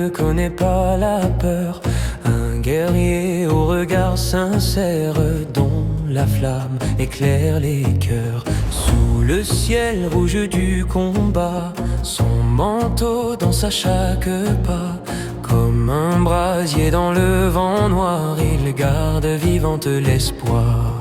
ne connaît pas la peur, un guerrier au regard sincère, dont la flamme éclaire les cœurs. Sous le ciel rouge du combat, son manteau danse à chaque pas. Comme un brasier dans le vent noir, il garde vivante l'espoir.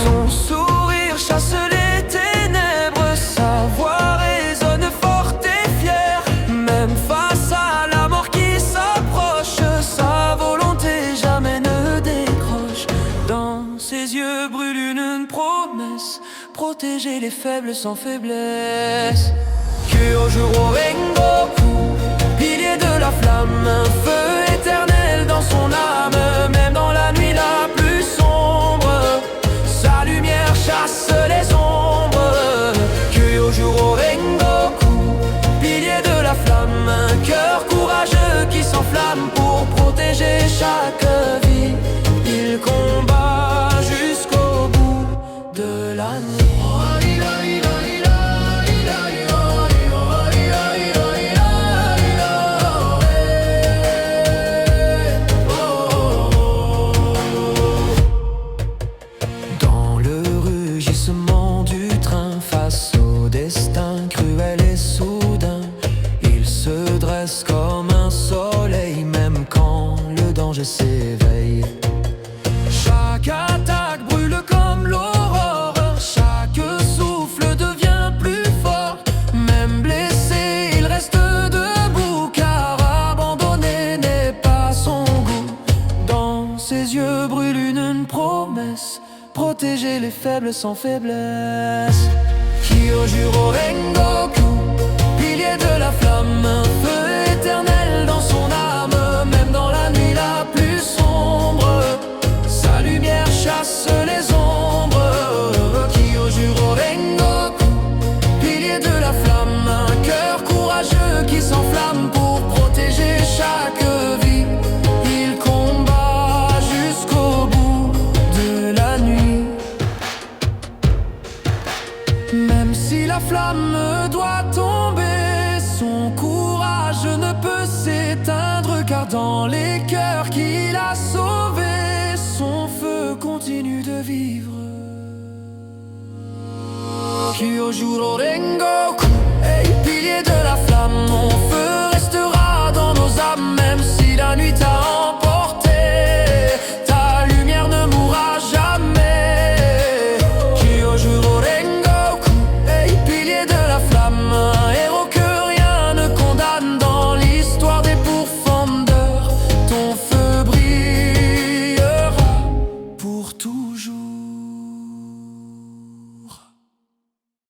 Son sourire chasse les ténèbres, sa voix résonne forte et fière. Même face à la mort qui s'approche, sa volonté jamais ne décroche. Dans ses yeux brûle une promesse, protéger les faibles sans faiblesse. Kyojuro Rengoku, pilier de la flamme, un feu éternel dans son âme. Même dans la nuit la plus sombre, sa lumière chasse les ombres. Kyojuro Rengoku, pilier de la flamme, un cœur courageux qui s'enflamme pour protéger chaque vie. Il combat jusqu'au bout de la nuit. Du train, face au destin cruel et soudain, il se dresse comme un soleil, même quand le danger s'éveille. Chaque attaque brûle comme l'aurore, chaque souffle devient plus fort. Même blessé, il reste debout, car abandonner n'est pas son goût. Dans ses yeux brûle une promesse, protéger les faibles sans faiblesse. Kyojuro Rengoku, pilier de la flamme, un feu éternel dans son âme. Même dans la nuit la plus sombre, sa lumière chasse les ombres. Kyojuro Rengoku, pilier de la flamme, un cœur courageux qui s'enflamme pour protéger chaque vie. Il combat jusqu'au bout de la nuit. Même si la flamme doit tomber, son courage ne peut s'éteindre, car dans les cœurs qu'il a sauvés, son feu continue de vivre. Kyojuro Rengoku.